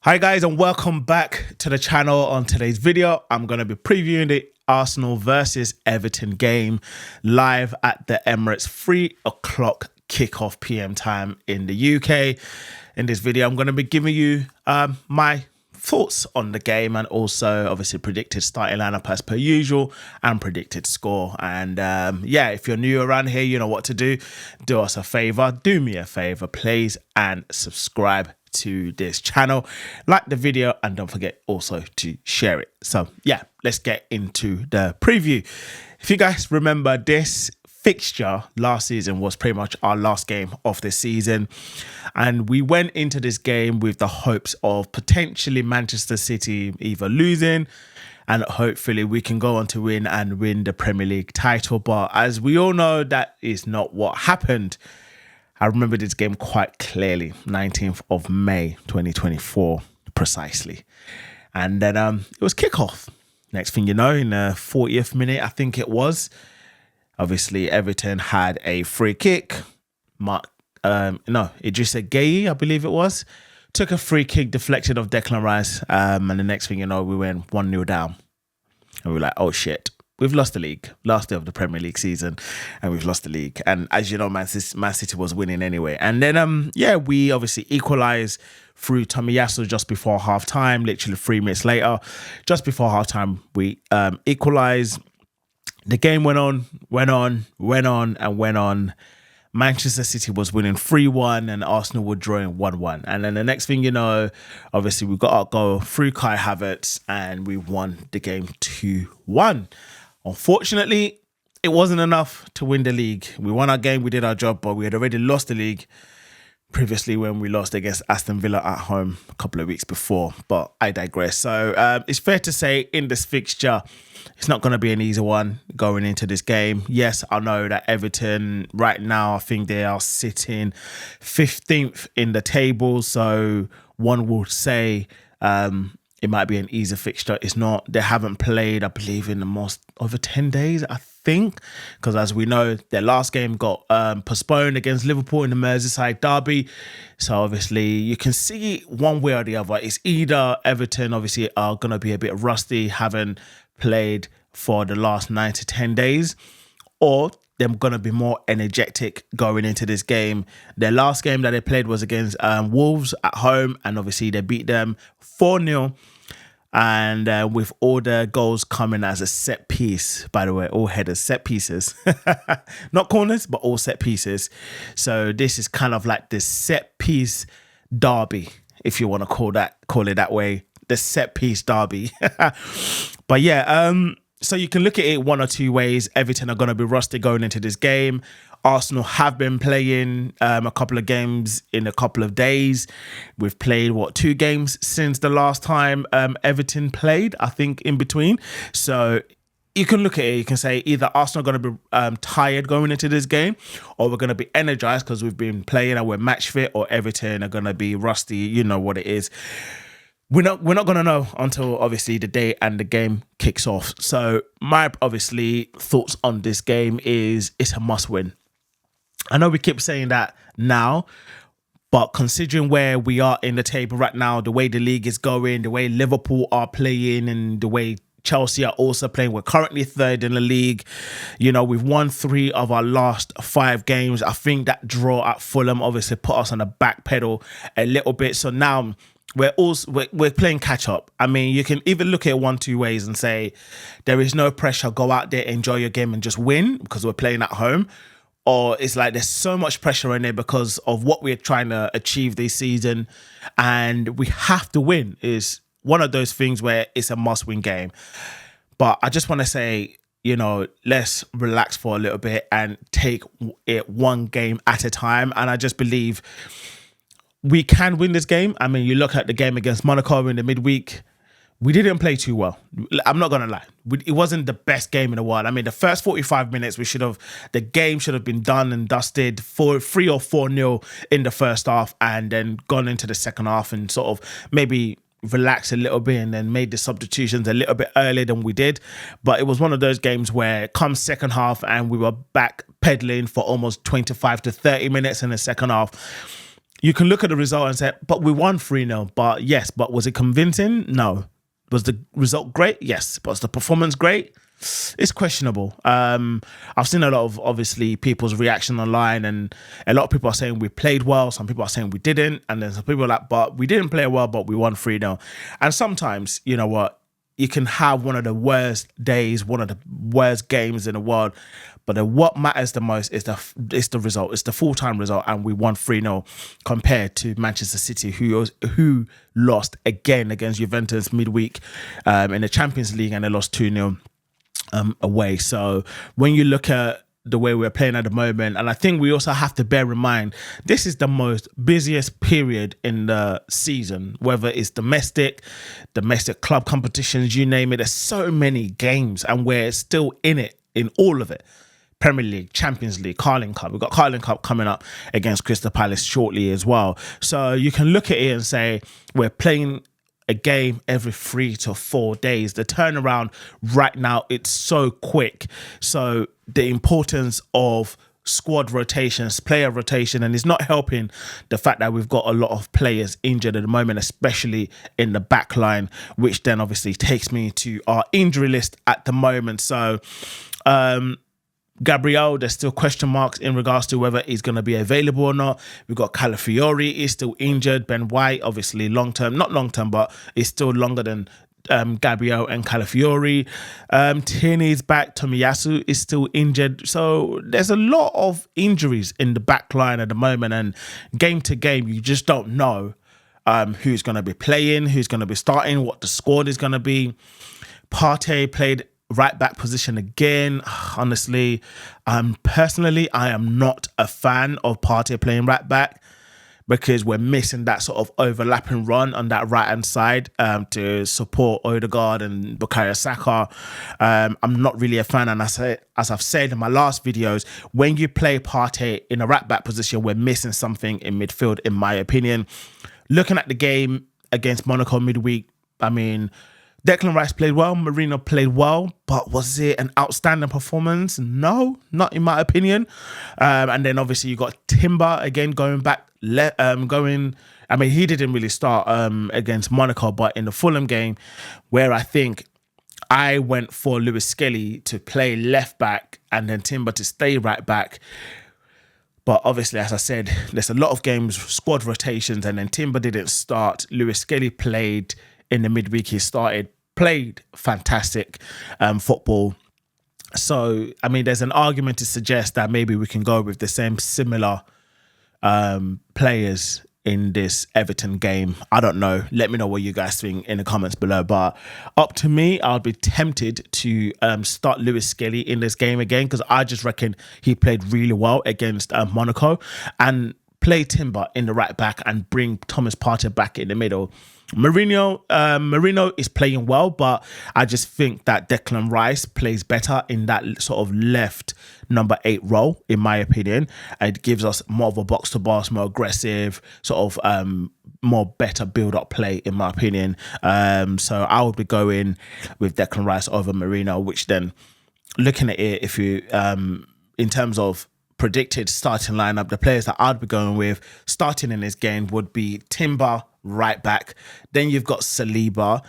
Hi guys, and welcome back to the channel. On today's video, I'm going to be previewing the Arsenal versus Everton game live at the Emirates 3 o'clock kickoff PM time in the UK. In this video, I'm going to be giving you my thoughts on the game and also obviously predicted starting lineup as per usual and predicted score. And yeah, if you're new around here, you know what to do. Do us a favor, do me a favor, please, and subscribe to this channel, like the video, and don't forget also to share it. So yeah, let's get into the preview. If you guys remember, this fixture last season was pretty much our last game of the season, and we went into this game with the hopes of potentially Manchester City either losing and hopefully we can go on to win the Premier League title. But as we all know, that is not what happened. I remember this game quite clearly, 19th of May, 2024, precisely. And then it was kickoff. Next thing you know, in the 40th minute, I think it was, obviously Everton had a free kick. Idrissa Gueye, I believe it was, took a free kick deflected off Declan Rice. And the next thing you know, we went 1-0 down. And we were like, oh shit. We've lost the league, last day of the Premier League season, and we've lost the league. And as you know, Man City was winning anyway. And then, we obviously equalised through Tomiyasu just before half-time, literally 3 minutes later. Just before half-time, we equalised. The game went on. Manchester City was winning 3-1 and Arsenal were drawing 1-1. And then the next thing you know, obviously we got our goal through Kai Havertz and we won the game 2-1. Unfortunately, it wasn't enough to win the league. We won our game, we did our job, but we had already lost the league previously when we lost against Aston Villa at home a couple of weeks before. But I digress. So it's fair to say in this fixture, it's not going to be an easy one going into this game. Yes, I know that Everton right now, I think they are sitting 15th in the table. So one would say it might be an easy fixture. It's not. They haven't played, I believe, in the most over 10 days, I think. Because as we know, their last game got postponed against Liverpool in the Merseyside derby. So obviously you can see one way or the other. It's either Everton obviously are going to be a bit rusty, haven't played for the last 9 to 10 days, or they're going to be more energetic going into this game. Their last game that they played was against Wolves at home, and obviously they beat them 4-0. And with all the goals coming as a set piece, by the way, all headers, set pieces, not corners, but all set pieces. So this is kind of like the set piece derby, if you want to call it that way, the set piece derby. But yeah, so you can look at it one or two ways. Everton are going to be rusty going into this game. Arsenal have been playing a couple of games in a couple of days. We've played, 2 games since the last time Everton played, I think, in between. So you can look at it, you can say either Arsenal are going to be tired going into this game, or we're going to be energized because we've been playing and we're match fit, or Everton are going to be rusty. You know what it is. We're not going to know until obviously the day and the game kicks off. So my obviously thoughts on this game is it's a must win. I know we keep saying that now, but considering where we are in the table right now, the way the league is going, the way Liverpool are playing, and the way Chelsea are also playing, we're currently 3rd in the league. You know, we've won 3 of our last 5 games. I think that draw at Fulham obviously put us on the back pedal a little bit. So now we're playing catch up. I mean, you can either look at it 1-2 ways and say there is no pressure, go out there, enjoy your game and just win because we're playing at home. Or it's like there's so much pressure in there because of what we're trying to achieve this season and we have to win. Is one of those things where it's a must-win game. But I just want to say, you know, let's relax for a little bit and take it one game at a time. And I just believe we can win this game. I mean, you look at the game against Monaco in the midweek, we didn't play too well. I'm not going to lie. It wasn't the best game in the world. I mean, the first 45 minutes, the game should have been done and dusted for 3 or 4-0 in the first half and then gone into the second half and sort of maybe relax a little bit and then made the substitutions a little bit earlier than we did. But it was one of those games where come second half and we were back pedaling for almost 25 to 30 minutes in the second half. you can look at the result and say, but we won 3-0. But yes, but was it convincing? No. Was the result great? Yes. Was the performance great? It's questionable. I've seen a lot of, obviously, people's reaction online, and a lot of people are saying we played well. Some people are saying we didn't. And then some people are like, but we didn't play well, but we won 3-0. And sometimes, you know what? You can have one of the worst days, one of the worst games in the world, but what matters the most is the result. It's the full-time result, and we won 3-0 compared to Manchester City, who lost again against Juventus midweek in the Champions League, and they lost 2-0 away. So when you look at the way we're playing at the moment, and I think we also have to bear in mind this is the most busiest period in the season, whether it's domestic club competitions, you name it. There's so many games, and we're still in it, in all of it. Premier League, Champions League, Carling Cup. We've got Carling Cup coming up against Crystal Palace shortly as well. So you can look at it and say we're playing a game every 3 to 4 days. The turnaround right now, it's so quick. So the importance of squad rotations, player rotation, and it's not helping the fact that we've got a lot of players injured at the moment, especially in the back line, which then obviously takes me to our injury list at the moment. So Gabriel, there's still question marks in regards to whether he's going to be available or not. We've got Calafiori, he's still injured. Ben White, obviously not long term, but it's still longer than Gabriel and Calafiori. Tierney's back. Tomiyasu is still injured. So there's a lot of injuries in the back line at the moment, and game to game, you just don't know who's going to be playing, who's going to be starting, what the squad is going to be. Partey played right back position again. Honestly, personally, I am not a fan of Partey playing right back, because we're missing that sort of overlapping run on that right hand side to support Odegaard and Bukayo Saka. I'm not really a fan, and as I've said in my last videos, when you play Partey in a right back position, we're missing something in midfield, in my opinion. Looking at the game against Monaco midweek, I mean, Declan Rice played well, Marino played well, but was it an outstanding performance? No, not in my opinion. And then obviously you got Timber again going back, I mean, he didn't really start against Monaco, but in the Fulham game, where I think I went for Lewis Skelly to play left back and then Timber to stay right back. But obviously, as I said, there's a lot of games, squad rotations, and then Timber didn't start. Lewis Skelly played in the midweek. He played fantastic football. So, I mean, there's an argument to suggest that maybe we can go with the same similar players in this Everton game. I don't know. Let me know what you guys think in the comments below. But up to me, I'll be tempted to start Lewis Skelly in this game again, because I just reckon he played really well against Monaco, and play Timber in the right back and bring Thomas Partey back in the middle. Marino is playing well, but I just think that Declan Rice plays better in that sort of left number 8 role, in my opinion. It gives us more of a box to box, more aggressive, sort of more better build-up play, in my opinion. So I would be going with Declan Rice over Marino, which then, looking at it, if you in terms of predicted starting lineup, the players that I'd be going with starting in this game would be Timber, right back. Then you've got Saliba.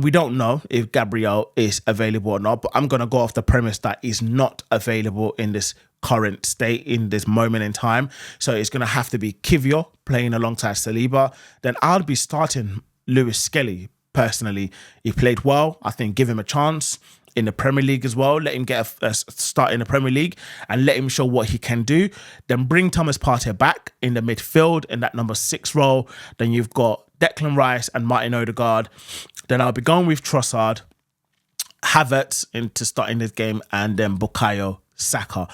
We don't know if Gabriel is available or not, but I'm going to go off the premise that he's not available in this current state, in this moment in time. So it's going to have to be Kivior playing alongside Saliba. Then I'll be starting Lewis Skelly. Personally, he played well. I think give him a chance in the Premier League as well. Let him get a start in the Premier League and let him show what he can do. Then bring Thomas Partey back in the midfield in that number 6 role. Then you've got Declan Rice and Martin Odegaard. Then I'll be going with Trossard, Havertz into starting this game, and then Bukayo Saka.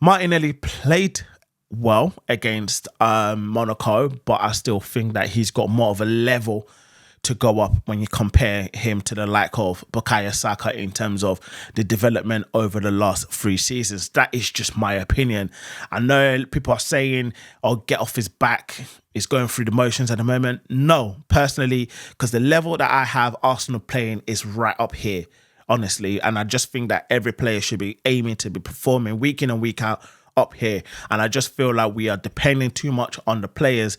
Martinelli played well against Monaco, but I still think that he's got more of a level to go up when you compare him to the like of Bukayo Saka in terms of the development over the last 3 seasons. That is just my opinion. I know people are saying, oh, get off his back. He's going through the motions at the moment. No, personally, because the level that I have Arsenal playing is right up here, honestly. And I just think that every player should be aiming to be performing week in and week out up here. And I just feel like we are depending too much on the players,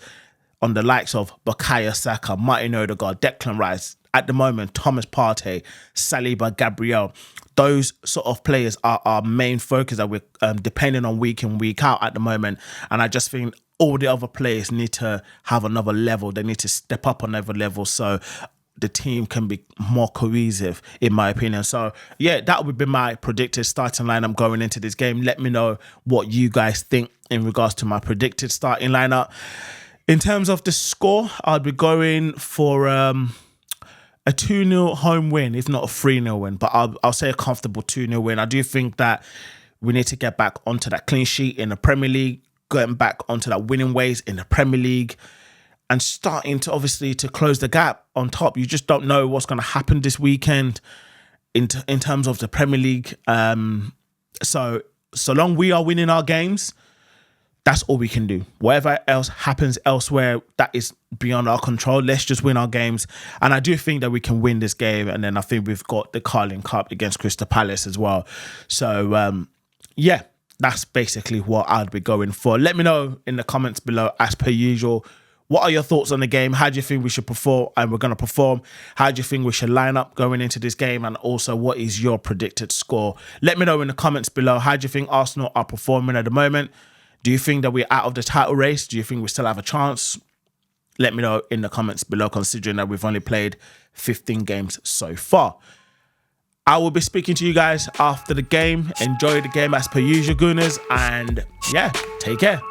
on the likes of Bukayo Saka, Martin Odegaard, Declan Rice, at the moment, Thomas Partey, Saliba, Gabriel. Those sort of players are our main focus that we're depending on week in, week out at the moment. And I just think all the other players need to have another level. They need to step up another level so the team can be more cohesive, in my opinion. So, yeah, that would be my predicted starting lineup going into this game. Let me know what you guys think in regards to my predicted starting lineup. In terms of the score, I'd be going for a 2-0 home win, if not a 3-0 win. But I'll say a comfortable 2-0 win. I do think that we need to get back onto that clean sheet in the Premier League, getting back onto that winning ways in the Premier League, and starting to obviously to close the gap on top. You just don't know what's going to happen this weekend in terms of the Premier League. So long we are winning our games, that's all we can do. Whatever else happens elsewhere, that is beyond our control. Let's just win our games. And I do think that we can win this game. And then I think we've got the Carling Cup against Crystal Palace as well. So, yeah, that's basically what I'd be going for. Let me know in the comments below, as per usual. What are your thoughts on the game? How do you think we should perform? And we're going to perform. How do you think we should line up going into this game? And also, what is your predicted score? Let me know in the comments below. How do you think Arsenal are performing at the moment? Do you think that we're out of the title race? Do you think we still have a chance? Let me know in the comments below, considering that we've only played 15 games so far. I will be speaking to you guys after the game. Enjoy the game as per usual, Gooners. And yeah, take care.